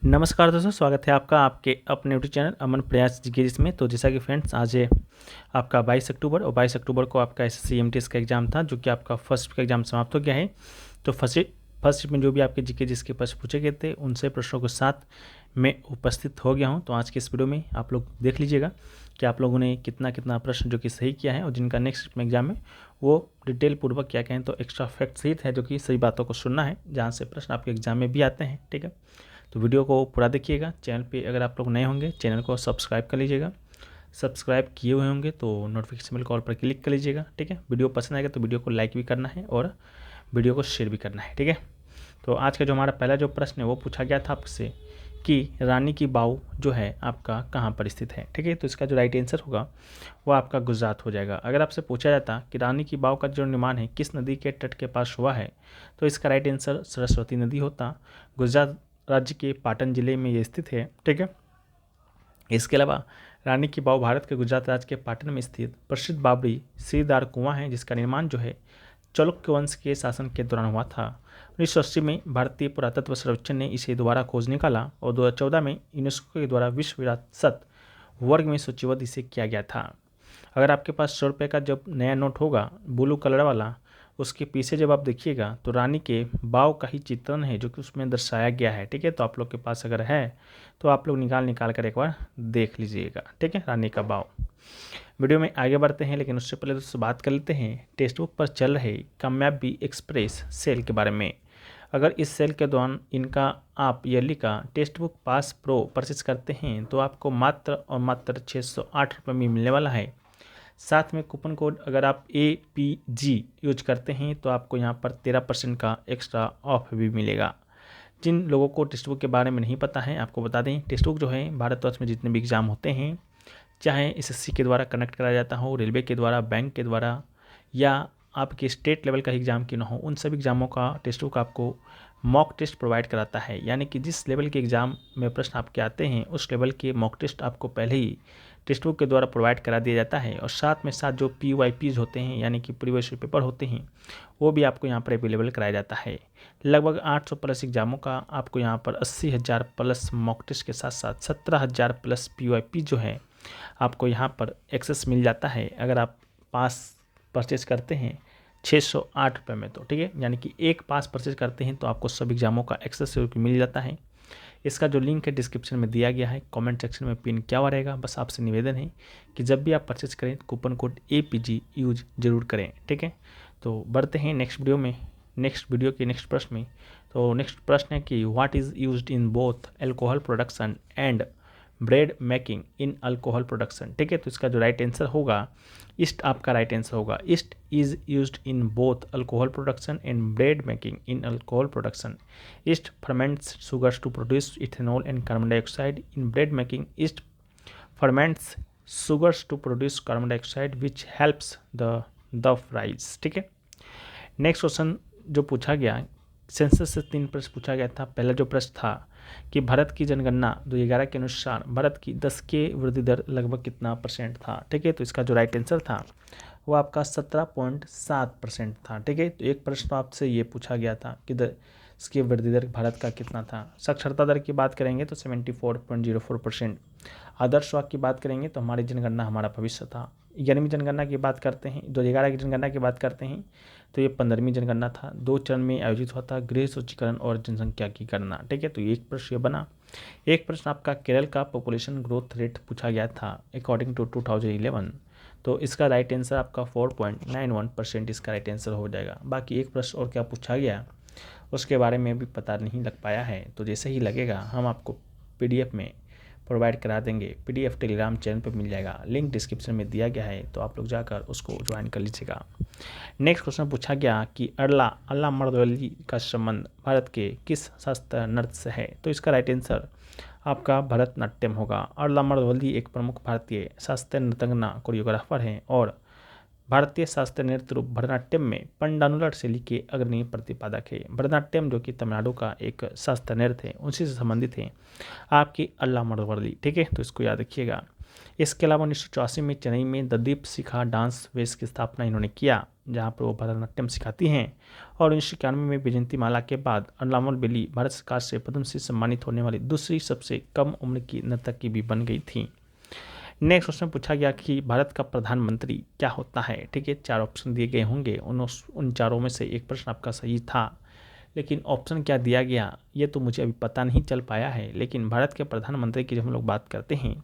नमस्कार दोस्तों, स्वागत है आपका आपके अपने यूट्यूब चैनल अमन प्रयास जीके जिसमें। तो जैसा कि फ्रेंड्स, आज है आपका 22 अक्टूबर और 22 अक्टूबर को आपका एसएससी एमटीएस का एग्ज़ाम था, जो कि आपका फर्स्ट का एग्ज़ाम समाप्त हो गया है। तो फर्स्ट में जो भी आपके जीके जिसके प्रश्न पूछे गए थे उनसे प्रश्नों के साथ मैं उपस्थित हो गया हूँ। तो आज के इस वीडियो में आप लोग देख लीजिएगा कि आप लोगों ने कितना कितना प्रश्न जो कि सही किया है, और जिनका नेक्स्ट एग्जाम है वो डिटेल पूर्वक क्या कहें तो एक्स्ट्रा फैक्ट सहित है, जो कि सही बातों को सुनना है, जहाँ से प्रश्न आपके एग्जाम में भी आते हैं। ठीक है, तो वीडियो को पूरा देखिएगा। चैनल पे अगर आप लोग नए होंगे चैनल को सब्सक्राइब कर लीजिएगा, सब्सक्राइब किए हुए होंगे तो नोटिफिकेशन बेल कॉल पर क्लिक कर लीजिएगा। ठीक है, वीडियो पसंद आएगा तो वीडियो को लाइक भी करना है और वीडियो को शेयर भी करना है। ठीक है, तो आज का जो हमारा पहला जो प्रश्न है वो पूछा गया था आपसे कि रानी की बाव जो है आपका कहाँ पर स्थित है। ठीक है, तो इसका जो राइट आंसर होगा वो आपका गुजरात हो जाएगा। अगर आपसे पूछा जाता कि रानी की बाव का जो निर्माण है किस नदी के तट के पास हुआ है, तो इसका राइट आंसर सरस्वती नदी होता। गुजरात राज्य के पाटन जिले में ये स्थित है। ठीक है, इसके अलावा रानी की बाव भारत के गुजरात राज्य के पाटन में स्थित प्रसिद्ध बाबरी सीढ़ीदार कुआं है, जिसका निर्माण जो है चालुक्य वंश के शासन के दौरान हुआ था। 1980 में भारतीय पुरातत्व सर्वेक्षण ने इसे दोबारा खोज निकाला और 2014 में यूनेस्को के द्वारा विश्व विरासत वर्ग में सूचीबद्ध इसे किया गया था। अगर आपके पास 100 रुपये का जब नया नोट होगा ब्लू कलर वाला, उसके पीछे जब आप देखिएगा तो रानी के बाव का ही चित्रण है जो कि उसमें दर्शाया गया है। ठीक है, तो आप लोग के पास अगर है तो आप लोग निकाल कर एक बार देख लीजिएगा। ठीक है, रानी का बाव। वीडियो में आगे बढ़ते हैं, लेकिन उससे पहले दोस्तों बात कर लेते हैं टेक्स्ट बुक पर चल रहे कामयाबी एक्सप्रेस सेल के बारे में। अगर इस सेल के दौरान इनका आप ईयरली का text book pass pro purchase करते हैं तो आपको मात्र और मात्र 608 रुपये में मिलने वाला है। साथ में कूपन कोड अगर आप APG यूज करते हैं तो आपको यहाँ पर 13% का एक्स्ट्रा ऑफ भी मिलेगा। जिन लोगों को टेक्स्ट बुक के बारे में नहीं पता है, आपको बता दें, टेक्स्ट बुक जो है भारतवर्ष में जितने भी एग्ज़ाम होते हैं, चाहे एसएससी के द्वारा कनेक्ट कराया जाता हो, रेलवे के द्वारा, बैंक के द्वारा, या आपके स्टेट लेवल का एग्ज़ाम क्यों ना हो, उन सभी एग्ज़ामों का टेक्स्ट बुक आपको मॉक टेस्ट प्रोवाइड कराता है। यानी कि जिस लेवल के एग्ज़ाम में प्रश्न आपके आते हैं उस लेवल के मॉक टेस्ट आपको पहले ही टेक्स्ट बुक के द्वारा प्रोवाइड करा दिया जाता है, और साथ में साथ जो PYPs होते हैं यानी कि प्रीवियस पेपर होते हैं वो भी आपको यहाँ पर अवेलेबल कराया जाता है। लगभग 800 प्लस एग्जामों का आपको यहाँ पर 80,000 प्लस मॉक टेस्ट के साथ साथ 17,000 प्लस PYP जो है आपको यहाँ पर एक्सेस मिल जाता है अगर आप पास परचेज करते हैं 608 रुपये में। तो ठीक है, यानी कि एक पास परचेज करते हैं तो आपको सब एग्जामों का एक्सेस मिल जाता है। इसका जो लिंक है डिस्क्रिप्शन में दिया गया है, कमेंट सेक्शन में पिन किया हुआ रहेगा। बस आपसे निवेदन है कि जब भी आप परचेज करें तो कूपन कोड APG यूज जरूर करें। ठीक है, तो बढ़ते हैं नेक्स्ट वीडियो के नेक्स्ट प्रश्न में। तो नेक्स्ट प्रश्न है कि what is used in both alcohol production and bread making in alcohol production. ठीक है, तो इसका जो राइट आंसर होगा ईस्ट आपका राइट आंसर होगा। Yeast is used in both alcohol production and bread making in alcohol production. Yeast ferments sugars to produce ethanol and carbon dioxide. In bread making yeast ferments sugars to produce carbon dioxide which helps the rise. ठीक है, next question जो पूछा गया, census से 3 प्रश्न पूछा गया था। पहला जो प्रश्न था कि भारत की जनगणना 2011 के अनुसार भारत की 10 के वृद्धि दर लगभग कितना % था। ठीक है, तो इसका जो राइट आंसर था वो आपका 17.7% था। ठीक है, तो एक प्रश्न तो आपसे ये पूछा गया था कि इसकी वृद्धि दर भारत का कितना था। साक्षरता दर की बात करेंगे तो 74.04%। आदर्श वाक्य की बात करेंगे तो हमारी जनगणना हमारा भविष्य था। 11वीं जनगणना की बात करते हैं, 2011 की जनगणना की बात करते हैं तो ये 15वीं जनगणना था। 2 चरण में आयोजित हुआ था, गृह सूचीकरण और जनसंख्या की गणना। ठीक है, तो एक प्रश्न ये बना। एक प्रश्न आपका केरल का पॉपुलेशन ग्रोथ रेट पूछा गया था अकॉर्डिंग टू 2011, तो इसका राइट आंसर आपका 4.91% इसका राइट आंसर हो जाएगा। बाकी एक प्रश्न और क्या पूछा गया उसके बारे में भी पता नहीं लग पाया है, तो जैसे ही लगेगा हम आपको PDF में प्रोवाइड करा देंगे। PDF टेलीग्राम चैनल पर मिल जाएगा, लिंक डिस्क्रिप्शन में दिया गया है, तो आप लोग जाकर उसको ज्वाइन कर लीजिएगा। नेक्स्ट क्वेश्चन पूछा गया कि अल्ला मर्दवली का संबंध भारत के किस शास्त्रीय नृत्य से है। तो इसका राइट आंसर आपका भरतनाट्यम होगा। अल्ला मर्दवली एक प्रमुख भारतीय शास्त्रीय नृत्यंगना कोरियोग्राफर हैं और भारतीय शास्त्रीय नृत्य रूप भरतनाट्यम में पंडानुलर शैली के अग्रणी प्रतिपादक है। भरतनाट्यम जो कि तमिलनाडु का एक शास्त्रीय नृत्य है उसी से संबंधित है आपकी अल्ला मर्दवली। ठीक है, तो इसको याद रखिएगा। इसके अलावा 1984 में चेन्नई में द दीप शिखा डांस वेश की स्थापना इन्होंने किया। जहाँ पर वो भरतनाट्यम सिखाती हैं। और 1991 में वैजयंती माला के बाद अनलावल बेली भारत सरकार से पद्मश्री से सम्मानित होने वाली दूसरी सबसे कम उम्र की नर्तकी भी बन गई थी। नेक्स्ट क्वेश्चन पूछा गया कि भारत का प्रधानमंत्री क्या होता है। ठीक है, 4 ऑप्शन दिए गए होंगे, उन चारों में से एक प्रश्न आपका सही था, लेकिन ऑप्शन क्या दिया गया ये तो मुझे अभी पता नहीं चल पाया है। लेकिन भारत के प्रधानमंत्री की जब हम लोग बात करते हैं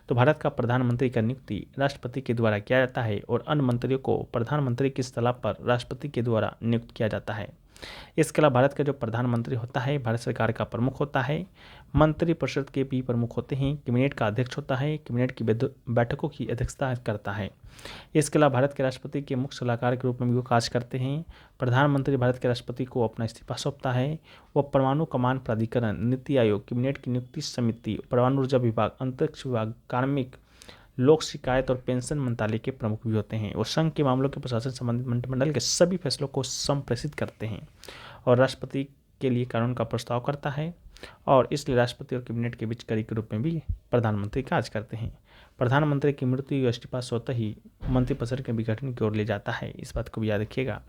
तो भारत का प्रधानमंत्री का नियुक्ति राष्ट्रपति के द्वारा किया जाता है और अन्य मंत्रियों को प्रधानमंत्री की सलाह पर राष्ट्रपति के द्वारा नियुक्त किया जाता है। इसके अलावा भारत का जो प्रधानमंत्री होता है भारत सरकार का प्रमुख होता है, मंत्रिपरिषद के भी प्रमुख होते हैं, कैबिनेट का अध्यक्ष होता है, कैबिनेट की बैठकों की अध्यक्षता करता है। इसके अलावा भारत के राष्ट्रपति के मुख्य सलाहकार के रूप में भी वो कार्य करते हैं। प्रधानमंत्री भारत के राष्ट्रपति को अपना इस्तीफा सौंपता है। वह परमाणु कमान प्राधिकरण, नीति आयोग, कैबिनेट की नियुक्ति समिति, परमाणु ऊर्जा विभाग, अंतरिक्ष विभाग, कार्मिक, लोक शिकायत और पेंशन मंत्रालय के प्रमुख भी होते हैं। वो संघ के मामलों के प्रशासन संबंधित मंत्रिमंडल के सभी फैसलों को संप्रेषित करते हैं और राष्ट्रपति के लिए कानून का प्रस्ताव करता है। और इसलिए राष्ट्रपति और कैबिनेट के बीच कड़ी के रूप में भी प्रधानमंत्री कार्य करते हैं। प्रधानमंत्री की मृत्यु या इस्तीफा स्वतः ही मंत्रिपरिषद के विघटन की ओर ले जाता है, इस बात को भी याद रखिएगा।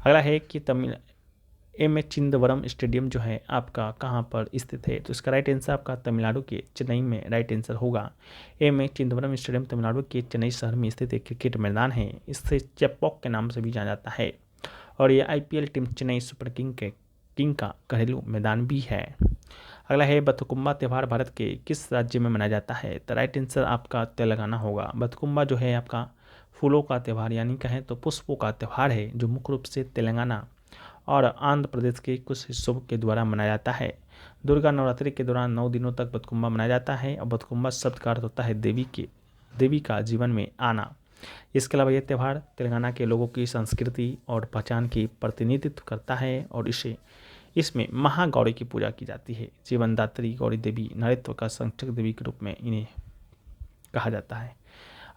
अगला है कि एम चिदम्बरम स्टेडियम जो है आपका कहाँ पर स्थित है। तो इसका राइट आंसर आपका तमिलनाडु के चेन्नई में राइट आंसर होगा। एम चिदम्बरम स्टेडियम तमिलनाडु के चेन्नई शहर में स्थित एक क्रिकेट मैदान है। इसे चेपॉक के नाम से भी जाना जाता है और ये IPL team Chennai super king का घरेलू मैदान भी है। अगला है बथुकम्मा त्यौहार भारत के किस राज्य में मनाया जाता है। तो राइट आंसर आपका तेलंगाना होगा। बथुकम्मा जो है आपका फूलों का त्यौहार यानी कहें तो पुष्पों का त्यौहार है जो मुख्य रूप से तेलंगाना और आंध्र प्रदेश के कुछ हिस्सों के द्वारा मनाया जाता है। दुर्गा नवरात्रि के दौरान 9 दिनों तक बथुकम्मा मनाया जाता है और बथुकम्मा शब्द का अर्थ होता है देवी का जीवन में आना। इसके अलावा यह त्यौहार तेलंगाना के लोगों की संस्कृति और पहचान की प्रतिनिधित्व करता है और इसमें महागौरी की पूजा की जाती है। जीवनदात्री गौरी देवी नारित्व का संरक्षक देवी के रूप में इन्हें कहा जाता है।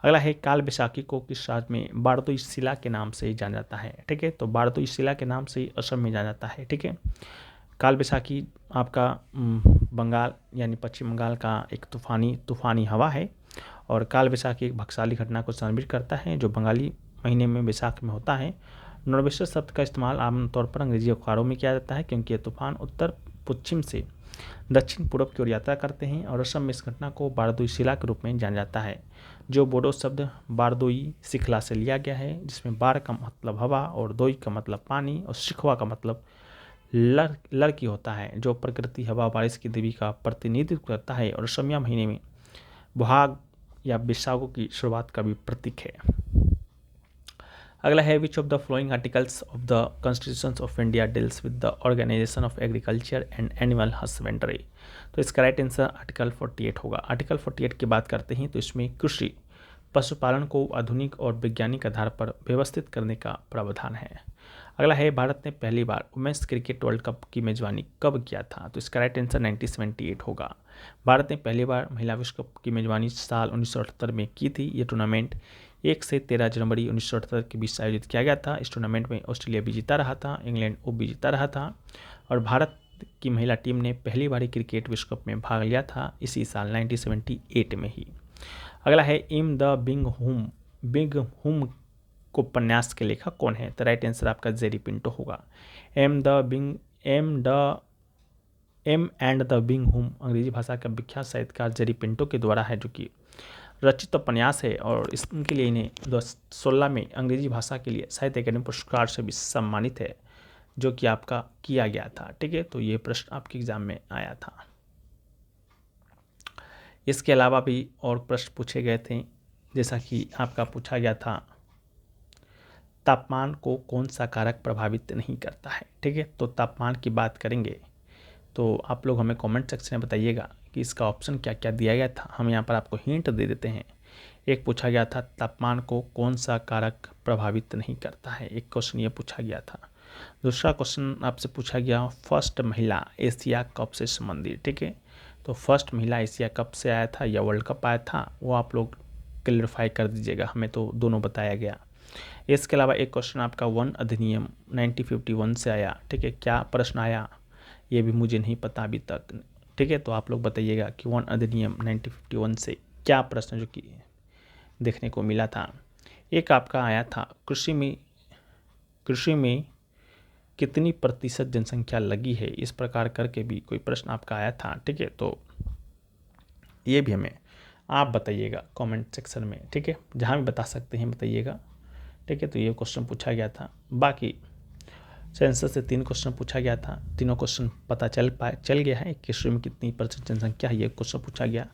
अगला है काल बैसाखी को किस राज्य में बारदोई शिला के नाम से जाना जाता है। ठीक है, तो बारदोई शिला के नाम से असम में जाना जाता है। ठीक है, काल बैसाखी आपका बंगाल यानी पश्चिम बंगाल का एक तूफानी हवा है और काल बैसाखी एक भाग्यशाली घटना को संदर्भित करता है जो बंगाली महीने में बैसाख में होता है। नॉर्वेस्टर शब्द का इस्तेमाल आमतौर पर अंग्रेजी अखबारों में किया जाता है क्योंकि यह तूफान उत्तर पश्चिम से दक्षिण पूर्व की ओर यात्रा करते हैं और असम में इस घटना को बारदोई शिला के रूप में जाना जाता है जो बोडो शब्द बारदोई शिखला से लिया गया है जिसमें बार का मतलब हवा और दोई का मतलब पानी और शिखवा का मतलब लड़की होता है जो प्रकृति हवा बारिश की देवी का प्रतिनिधित्व करता है और असमिया महीने में बोहाग या बैसागो की शुरुआत का भी प्रतीक है। अगला है which of the following articles of the Constitution of India deals with the organisation of agriculture and animal husbandry. तो इसका राइट आंसर आर्टिकल 48 होगा। आर्टिकल 48 की बात करते हैं तो इसमें कृषि पशुपालन को आधुनिक और वैज्ञानिक आधार पर व्यवस्थित करने का प्रावधान है। अगला है भारत ने पहली बार वुमेन्स क्रिकेट वर्ल्ड कप की मेजबानी कब किया था। तो इसका राइट आंसर 1978 होगा। भारत ने पहली बार महिला विश्व कप की मेजबानी साल 1978 में की थी। ये टूर्नामेंट 1 से 13 जनवरी 1978 के बीच आयोजित किया गया था। इस टूर्नामेंट में ऑस्ट्रेलिया भी जीता रहा था, इंग्लैंड भी जीता रहा था और भारत की महिला टीम ने पहली बार क्रिकेट विश्व कप में भाग लिया था इसी साल 1978 में ही। अगला है इम द बिग हुम को उपन्यास के लेखक कौन है। तो राइट आंसर आपका जेरी पिंटो होगा। एम एंड द बिग हुम अंग्रेजी भाषा का विख्यात साहित्यकार जेरी पिंटो के द्वारा है जो कि रचित उपन्यास है और इसके लिए इन्हें 2016 में अंग्रेजी भाषा के लिए साहित्य अकादमी पुरस्कार से भी सम्मानित है जो कि आपका किया गया था। ठीक है, तो ये प्रश्न आपके एग्जाम में आया था। इसके अलावा भी और प्रश्न पूछे गए थे जैसा कि आपका पूछा गया था तापमान को कौन सा कारक प्रभावित नहीं करता है। ठीक है, तो तापमान की बात करेंगे तो आप लोग हमें कमेंट सेक्शन में बताइएगा कि इसका ऑप्शन क्या क्या दिया गया था। हम यहाँ पर आपको हिंट दे देते हैं। एक पूछा गया था तापमान को कौन सा कारक प्रभावित नहीं करता है, एक क्वेश्चन ये पूछा गया था। दूसरा क्वेश्चन आपसे पूछा गया फर्स्ट महिला एशिया कप से संबंधित। ठीक है, तो फर्स्ट महिला एशिया कप से आया था या वर्ल्ड कप आया था वो आप लोग क्लियरफाई कर दीजिएगा, हमें तो दोनों बताया गया। इसके अलावा एक क्वेश्चन आपका वन अधिनियम 1951 से आया। ठीक है, क्या प्रश्न आया ये भी मुझे नहीं पता अभी तक। ठीक है, तो आप लोग बताइएगा कि वन अधिनियम 1951 से क्या प्रश्न जो कि देखने को मिला था। एक आपका आया था कृषि में कृषि में कितनी प्रतिशत जनसंख्या लगी है, इस प्रकार करके भी कोई प्रश्न आपका आया था। ठीक है, तो ये भी हमें आप बताइएगा कमेंट सेक्शन में। ठीक है, जहाँ भी बता सकते हैं बताइएगा। ठीक है, तो ये क्वेश्चन पूछा गया था। बाकी सेंसस से 3 क्वेश्चन पूछा गया था, तीनों क्वेश्चन पता चल गया है। कृषि में कितनी प्रतिशत जनसंख्या है, ये क्वेश्चन पूछा गया।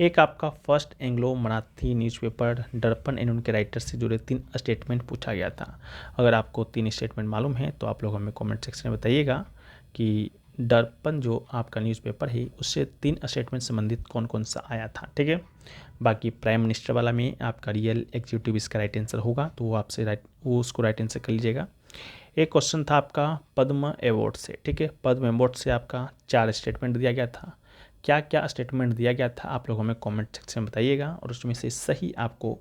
एक आपका फर्स्ट एंग्लो मराठी न्यूज़पेपर दर्पण एंड उनके राइटर से जुड़े 3 स्टेटमेंट पूछा गया था। अगर आपको 3 स्टेटमेंट मालूम है तो आप लोग हमें कमेंट सेक्शन में बताइएगा कि दर्पण जो आपका न्यूज़पेपर है उससे 3 स्टेटमेंट संबंधित कौन कौन सा आया था। ठीक है, बाकी प्राइम मिनिस्टर वाला में आपका रियल एग्जीक्यूटिव इसका राइट आंसर होगा, तो वो उसको राइट आंसर कर लीजिएगा। एक क्वेश्चन था आपका पद्म अवार्ड से। ठीक है, पद्म अवार्ड से आपका 4 स्टेटमेंट दिया गया था। क्या क्या स्टेटमेंट दिया गया था आप लोग हमें कमेंट सेक्शन में बताइएगा, और उसमें से सही आपको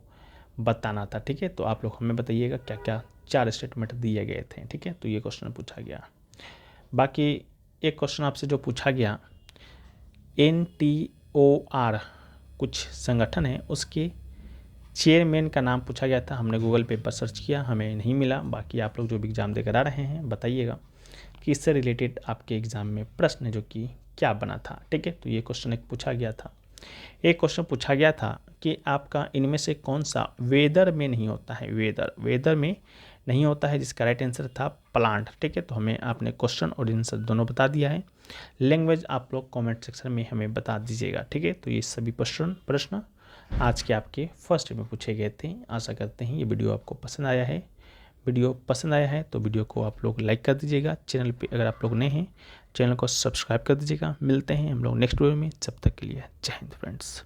बताना था। ठीक है, तो आप लोग हमें बताइएगा क्या क्या 4 स्टेटमेंट दिए गए थे। ठीक है, तो ये क्वेश्चन पूछा गया। बाकी एक क्वेश्चन आपसे जो पूछा गया, NTOR कुछ संगठन है, उसके चेयरमैन का नाम पूछा गया था। हमने गूगल पे पर सर्च किया, हमें नहीं मिला। बाकी आप लोग जो भी एग्ज़ाम देकर आ रहे हैं बताइएगा कि इससे रिलेटेड आपके एग्ज़ाम में प्रश्न है जो कि क्या बना था। ठीक है, तो ये क्वेश्चन एक पूछा गया था। एक क्वेश्चन पूछा गया था कि आपका इनमें से कौन सा वेदर में नहीं होता है, वेदर में नहीं होता है, जिसका राइट आंसर था प्लांट। ठीक है, तो हमें आपने क्वेश्चन और आंसर दोनों बता दिया है। लैंग्वेज आप लोग कमेंट सेक्शन में हमें बता दीजिएगा। ठीक है, तो ये सभी प्रश्न आज के आपके फर्स्ट में पूछे गए थे। आशा करते हैं ये वीडियो आपको पसंद आया है। वीडियो पसंद आया है तो वीडियो को आप लोग लाइक कर दीजिएगा। चैनल पे अगर आप लोग नए हैं चैनल को सब्सक्राइब कर दीजिएगा। मिलते हैं हम लोग नेक्स्ट वीडियो में, जब तक के लिए जय हिंद फ्रेंड्स।